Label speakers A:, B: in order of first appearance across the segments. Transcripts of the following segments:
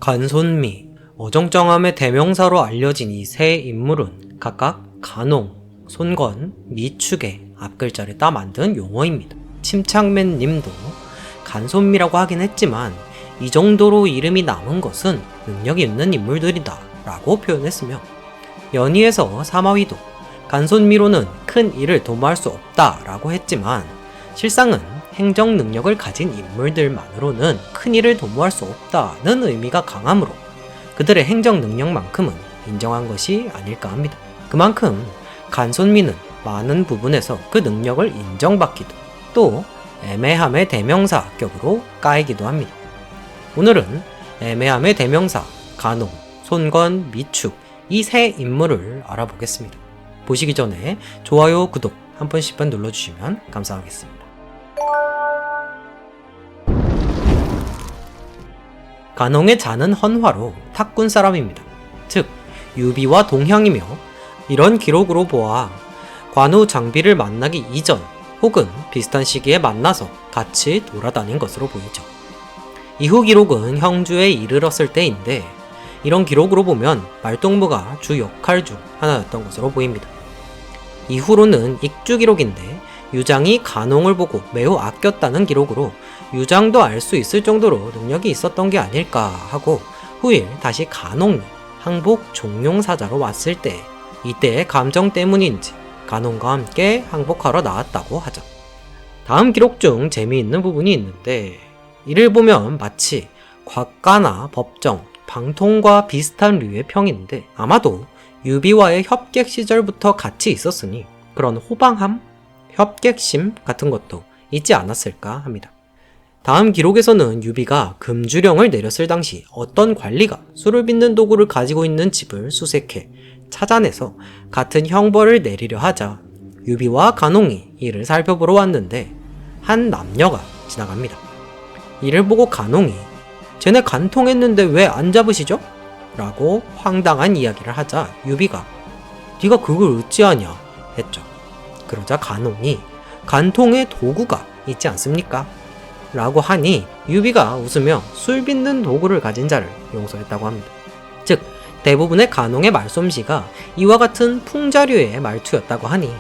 A: 간손미, 어정쩡함의 대명사로 알려진 이 세 인물은 각각 간홍, 손건, 미축의 앞글자를 따 만든 용어입니다. 침착맨 님도 간손미라고 하긴 했지만 이 정도로 이름이 남은 것은 능력이 있는 인물들이다 라고 표현했으며, 연희에서 사마위도 간손미로는 큰 일을 도모할 수 없다 라고 했지만 실상은 행정 능력을 가진 인물들만으로는 큰 일을 도모할 수 없다는 의미가 강하므로 그들의 행정 능력만큼은 인정한 것이 아닐까 합니다. 그만큼 간손미는 많은 부분에서 그 능력을 인정받기도, 또 애매함의 대명사격으로 까이기도 합니다. 오늘은 애매함의 대명사 간홍, 손건, 미축 이 세 인물을 알아보겠습니다. 보시기 전에 좋아요, 구독 한 번씩만 눌러주시면 감사하겠습니다. 간홍의 자는 헌화로 탁군 사람입니다. 즉 유비와 동형이며, 이런 기록으로 보아 관우 장비를 만나기 이전 혹은 비슷한 시기에 만나서 같이 돌아다닌 것으로 보이죠. 이후 기록은 형주에 이르렀을 때인데, 이런 기록으로 보면 말동무가 주 역할 중 하나였던 것으로 보입니다. 이후로는 익주 기록인데 유장이 간홍을 보고 매우 아꼈다는 기록으로 유장도 알 수 있을 정도로 능력이 있었던 게 아닐까 하고, 후일 다시 간홍이 항복 종용사자로 왔을 때 이때의 감정 때문인지 간홍과 함께 항복하러 나왔다고 하죠. 다음 기록 중 재미있는 부분이 있는데, 이를 보면 마치 곽가나 법정, 방통과 비슷한 류의 평인데 아마도 유비와의 협객 시절부터 같이 있었으니 그런 호방함, 협객심 같은 것도 있지 않았을까 합니다. 다음 기록에서는 유비가 금주령을 내렸을 당시 어떤 관리가 술을 빚는 도구를 가지고 있는 집을 수색해 찾아내서 같은 형벌을 내리려 하자 유비와 간홍이 이를 살펴보러 왔는데 한 남녀가 지나갑니다. 이를 보고 간홍이 쟤네 간통했는데 왜 안 잡으시죠? 라고 황당한 이야기를 하자 유비가 네가 그걸 어찌하냐 했죠. 그러자 간홍이 간통의 도구가 있지 않습니까? 라고 하니 유비가 웃으며 술 빚는 도구를 가진 자를 용서했다고 합니다. 즉 대부분의 간홍의 말솜씨가 이와 같은 풍자류의 말투였다고 하니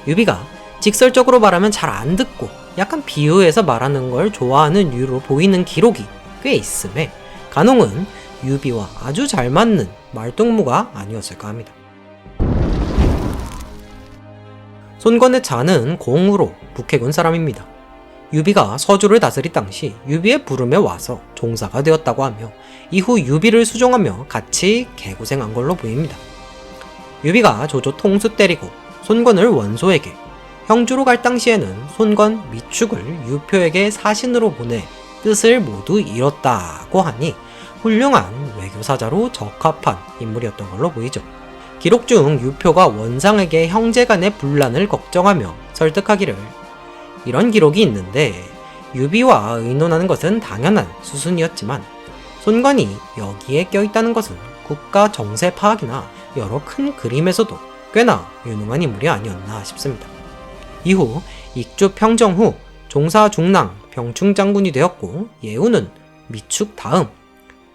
A: 유비가 직설적으로 말하면 잘 안 듣고 약간 비유해서 말하는 걸 좋아하는 류로 보이는 기록이 꽤 있음에 간홍은 유비와 아주 잘 맞는 말동무가 아니었을까 합니다. 손건의 자는 공으로 북해군 사람입니다. 유비가 서주를 다스릴 당시 유비의 부름에 와서 종사가 되었다고 하며 이후 유비를 수종하며 같이 개고생한 걸로 보입니다. 유비가 조조 통수 때리고 손건을 원소에게, 형주로 갈 당시에는 손건, 미축을 유표에게 사신으로 보내 뜻을 모두 이뤘다고 하니 훌륭한 외교사자로 적합한 인물이었던 걸로 보이죠. 기록 중 유표가 원상에게 형제간의 분란을 걱정하며 설득하기를, 이런 기록이 있는데 유비와 의논하는 것은 당연한 수순이었지만 손건이 여기에 껴있다는 것은 국가 정세 파악이나 여러 큰 그림에서도 꽤나 유능한 인물이 아니었나 싶습니다. 이후 익주 평정 후 종사 중랑 병충장군이 되었고, 예우는 미축 다음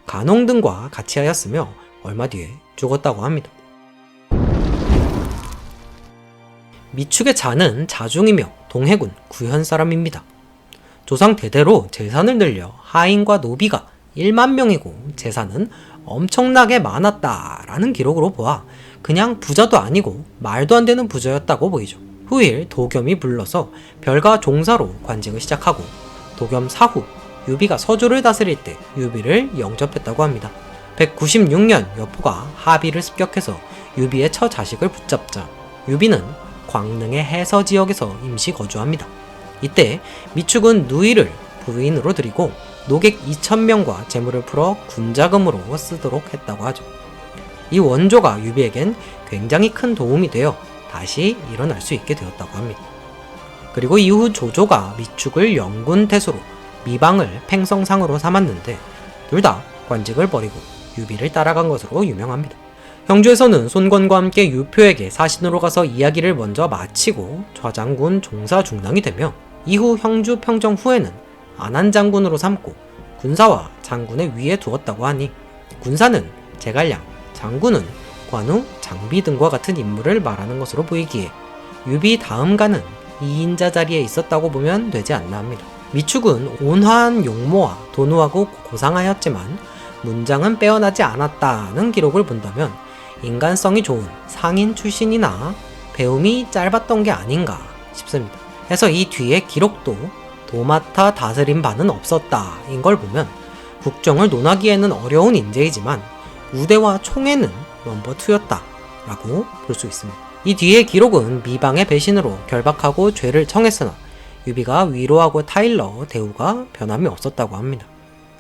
A: 간홍 등과 같이 하였으며 얼마 뒤에 죽었다고 합니다. 미축의 자는 자중이며 동해군 구현 사람입니다. 조상 대대로 재산을 늘려 하인과 노비가 1만 명이고 재산은 엄청나게 많았다라는 기록으로 보아 그냥 부자도 아니고 말도 안 되는 부자였다고 보이죠. 후일 도겸이 불러서 별가 종사로 관직을 시작하고, 도겸 사후 유비가 서주를 다스릴 때 유비를 영접했다고 합니다. 196년 여포가 하비를 습격해서 유비의 처자식을 붙잡자 유비는 광릉의 해서 지역에서 임시 거주합니다. 이때 미축은 누이를 부인으로 들이고 노객 2000명과 재물을 풀어 군자금으로 쓰도록 했다고 하죠. 이 원조가 유비에겐 굉장히 큰 도움이 되어 다시 일어날 수 있게 되었다고 합니다. 그리고 이후 조조가 미축을 영군태수로, 미방을 팽성상으로 삼았는데 둘 다 관직을 버리고 유비를 따라간 것으로 유명합니다. 형주에서는 손건과 함께 유표에게 사신으로 가서 이야기를 먼저 마치고 좌장군 종사 중랑이 되며, 이후 형주 평정 후에는 안한장군으로 삼고 군사와 장군의 위에 두었다고 하니 군사는 제갈량, 장군은 관우, 장비 등과 같은 인물을 말하는 것으로 보이기에 유비 다음가는 2인자 자리에 있었다고 보면 되지 않나 합니다. 미축은 온화한 용모와 도누하고 고상하였지만 문장은 빼어나지 않았다는 기록을 본다면 인간성이 좋은 상인 출신이나 배움이 짧았던 게 아닌가 싶습니다. 해서 이 뒤에 기록도 도맡아 다스린 바는 없었다 인 걸 보면 국정을 논하기에는 어려운 인재이지만 우대와 총애는 넘버2였다 라고 볼 수 있습니다. 이 뒤의 기록은 미방의 배신으로 결박하고 죄를 청했으나 유비가 위로하고 타일러 대우가 변함이 없었다고 합니다.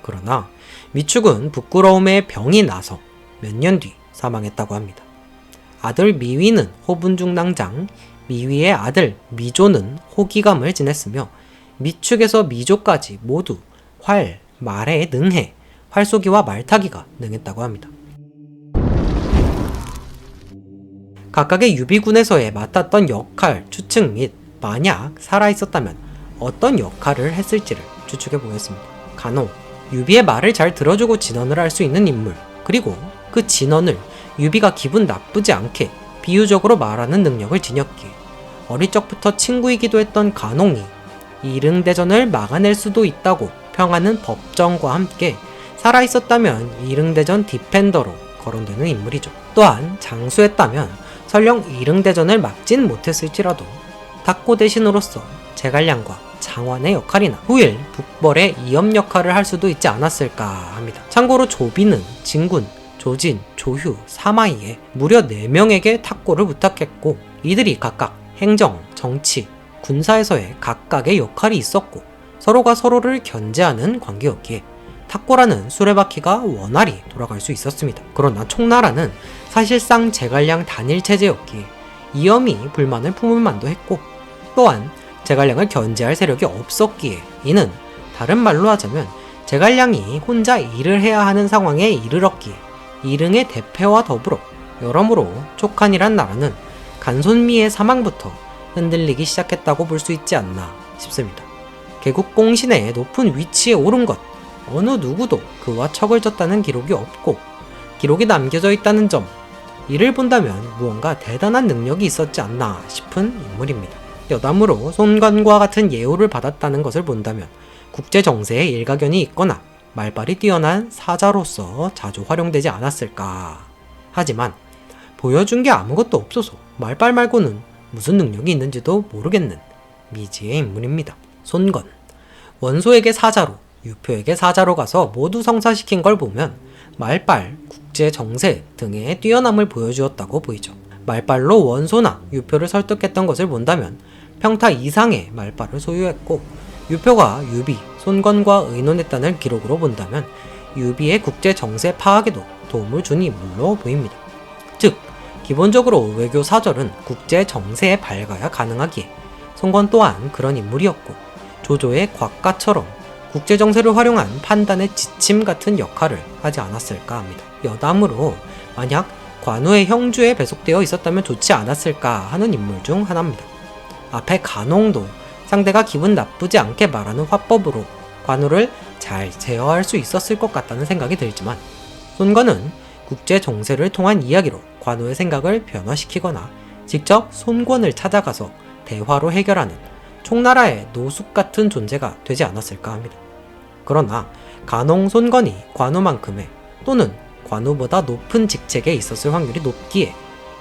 A: 그러나 미축은 부끄러움에 병이 나서 몇 년 뒤 사망했다고 합니다. 아들 미위는 호분중 낭장, 미위의 아들 미조는 호기감을 지냈으며 미축에서 미조까지 모두 활, 말에 능해, 활쏘기와 말타기가 능했다고 합니다. 각각의 유비군에서의 맡았던 역할 추측 및 만약 살아있었다면 어떤 역할을 했을지를 추측해 보겠습니다. 간혹 유비의 말을 잘 들어주고 진언을 할 수 있는 인물, 그리고 그 진언을 유비가 기분 나쁘지 않게 비유적으로 말하는 능력을 지녔기에 어릴 적부터 친구이기도 했던 간홍이 이릉대전을 막아낼 수도 있다고 평하는 법정과 함께 살아있었다면 이릉대전 디펜더로 거론되는 인물이죠. 또한 장수했다면 설령 이릉대전을 막진 못했을지라도 탁고 대신으로서 제갈량과 장환의 역할이나 후일 북벌의 이엄 역할을 할 수도 있지 않았을까 합니다. 참고로 조비는 진군, 조진, 조휴, 사마이에 무려 4명에게 탁고를 부탁했고 이들이 각각 행정, 정치, 군사에서의 각각의 역할이 있었고 서로가 서로를 견제하는 관계였기에 탁고라는 수레바퀴가 원활히 돌아갈 수 있었습니다. 그러나 총나라는 사실상 제갈량 단일 체제였기에 이엄이 불만을 품을 만도 했고 또한 제갈량을 견제할 세력이 없었기에 이는 다른 말로 하자면 제갈량이 혼자 일을 해야 하는 상황에 이르렀기에 이릉의 대패와 더불어 여러모로 촉한이란 나라는 간손미의 사망부터 흔들리기 시작했다고 볼 수 있지 않나 싶습니다. 개국공신의 높은 위치에 오른 것, 어느 누구도 그와 척을 졌다는 기록이 없고 기록이 남겨져 있다는 점, 이를 본다면 무언가 대단한 능력이 있었지 않나 싶은 인물입니다. 여담으로 손관과 같은 예우를 받았다는 것을 본다면 국제정세에 일가견이 있거나 말발이 뛰어난 사자로서 자주 활용되지 않았을까. 하지만 보여준 게 아무것도 없어서 말발 말고는 무슨 능력이 있는지도 모르겠는 미지의 인물입니다. 손건, 원소에게 사자로, 유표에게 사자로 가서 모두 성사시킨 걸 보면 말발, 국제정세 등의 뛰어남을 보여주었다고 보이죠. 말발로 원소나 유표를 설득했던 것을 본다면 평타 이상의 말발을 소유했고 유표가 유비, 손건과 의논했다는 기록으로 본다면 유비의 국제정세 파악에도 도움을 준 인물로 보입니다. 즉, 기본적으로 외교 사절은 국제정세에 밝아야 가능하기에 손건 또한 그런 인물이었고 조조의 곽가처럼 국제정세를 활용한 판단의 지침 같은 역할을 하지 않았을까 합니다. 여담으로 만약 관우의 형주에 배속되어 있었다면 좋지 않았을까 하는 인물 중 하나입니다. 앞에 간홍도 상대가 기분 나쁘지 않게 말하는 화법으로 관우를 잘 제어할 수 있었을 것 같다는 생각이 들지만 손건은 국제정세를 통한 이야기로 관우의 생각을 변화시키거나 직접 손권을 찾아가서 대화로 해결하는 총나라의 노숙 같은 존재가 되지 않았을까 합니다. 그러나 간홍 손건이 관우만큼의 또는 관우보다 높은 직책에 있었을 확률이 높기에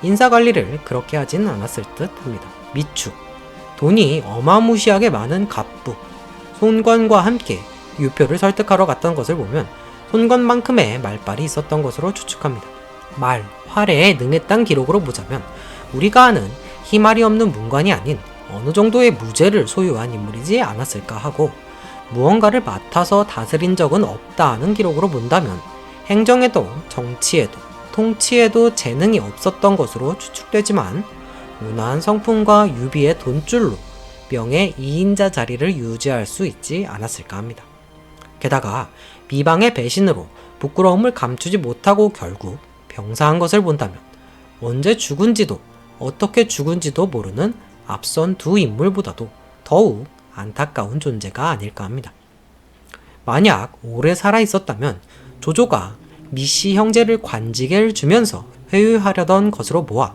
A: 인사관리를 그렇게 하지는 않았을 듯 합니다. 미축, 돈이 어마무시하게 많은 갑부, 손권과 함께 유표를 설득하러 갔던 것을 보면 손권만큼의 말발이 있었던 것으로 추측합니다. 말, 활에 능했다는 기록으로 보자면 우리가 아는 희말이 없는 문관이 아닌 어느 정도의 무죄를 소유한 인물이지 않았을까 하고 무언가를 맡아서 다스린 적은 없다 하는 기록으로 본다면 행정에도 정치에도 통치에도 재능이 없었던 것으로 추측되지만 온화한 성품과 유비의 돈줄로 명예 2인자 자리를 유지할 수 있지 않았을까 합니다. 게다가 미방의 배신으로 부끄러움을 감추지 못하고 결국 병사한 것을 본다면 언제 죽은지도 어떻게 죽은지도 모르는 앞선 두 인물보다도 더욱 안타까운 존재가 아닐까 합니다. 만약 오래 살아 있었다면 조조가 미씨 형제를 관직을 주면서 회유하려던 것으로 보아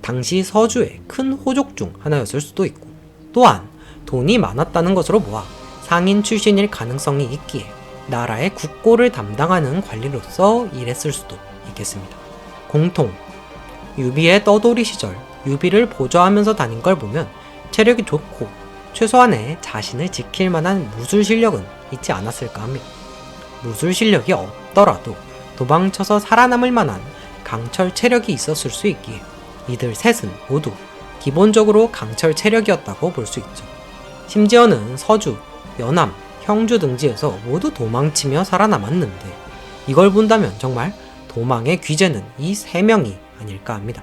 A: 당시 서주의 큰 호족 중 하나였을 수도 있고, 또한 돈이 많았다는 것으로 보아 상인 출신일 가능성이 있기에 나라의 국고를 담당하는 관리로서 일했을 수도 있겠습니다. 공통 유비의 떠돌이 시절 유비를 보좌하면서 다닌 걸 보면 체력이 좋고 최소한의 자신을 지킬 만한 무술 실력은 있지 않았을까 합니다. 무술 실력이 없더라도 도망쳐서 살아남을 만한 강철 체력이 있었을 수 있기에 이들 셋은 모두 기본적으로 강철 체력이었다고 볼 수 있죠. 심지어는 서주, 연암, 형주 등지에서 모두 도망치며 살아남았는데 이걸 본다면 정말 도망의 귀재는 이 세 명이 아닐까 합니다.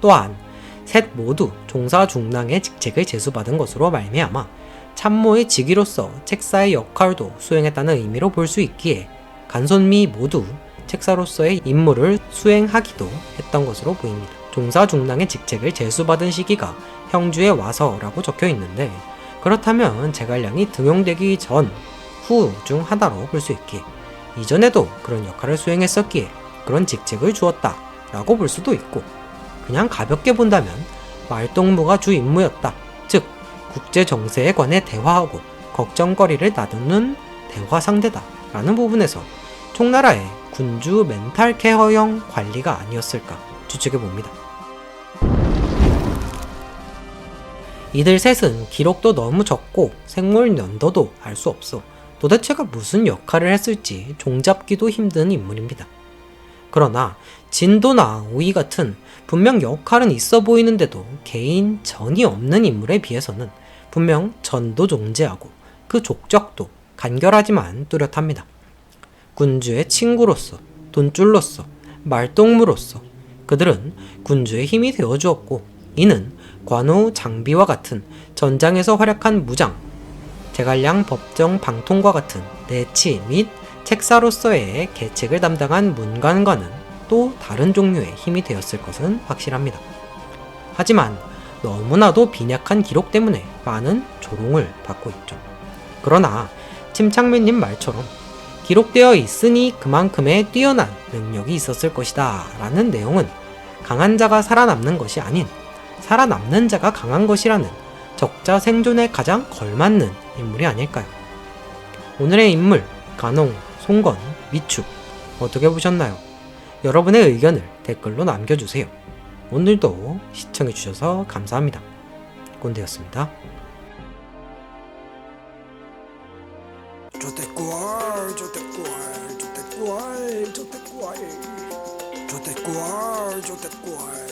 A: 또한 셋 모두 종사중랑의 직책을 제수받은 것으로 말미암아 참모의 직위로서 책사의 역할도 수행했다는 의미로 볼 수 있기에 간손미 모두 책사로서의 임무를 수행하기도 했던 것으로 보입니다. 종사중랑의 직책을 제수받은 시기가 형주에 와서라고 적혀 있는데, 그렇다면 제갈량이 등용되기 전, 후 중 하나로 볼 수 있기에 이전에도 그런 역할을 수행했었기에 그런 직책을 주었다 라고 볼 수도 있고, 그냥 가볍게 본다면 말동무가 주 임무였다, 즉 국제 정세에 관해 대화하고 걱정거리를 나누는 대화 상대다 라는 부분에서 총나라의 군주 멘탈 케어형 관리가 아니었을까 추측해 봅니다. 이들 셋은 기록도 너무 적고 생물 연도도 알 수 없어 도대체가 무슨 역할을 했을지 종잡기도 힘든 인물입니다. 그러나 진도나 오이 같은 분명 역할은 있어 보이는데도 개인 전이 없는 인물에 비해서는 분명 전도 존재하고 그 족적도 간결하지만 뚜렷합니다. 군주의 친구로서, 돈줄로서, 말동무로서 그들은 군주의 힘이 되어주었고, 이는 관우 장비와 같은 전장에서 활약한 무장, 제갈량 법정 방통과 같은 내치 및 책사로서의 계책을 담당한 문관과는 또 다른 종류의 힘이 되었을 것은 확실합니다. 하지만 너무나도 빈약한 기록 때문에 많은 조롱을 받고 있죠. 그러나 침착맨님 말처럼 기록되어 있으니 그만큼의 뛰어난 능력이 있었을 것이다 라는 내용은 강한 자가 살아남는 것이 아닌 살아남는 자가 강한 것이라는 적자 생존에 가장 걸맞는 인물이 아닐까요? 오늘의 인물 간홍, 송건, 미축 어떻게 보셨나요? 여러분의 의견을 댓글로 남겨주세요. 오늘도 시청해주셔서 감사합니다. 꼰대였습니다.
B: 조태꿀 조태꿀 조태꿀 조태꿀 조태꿀 조태꿀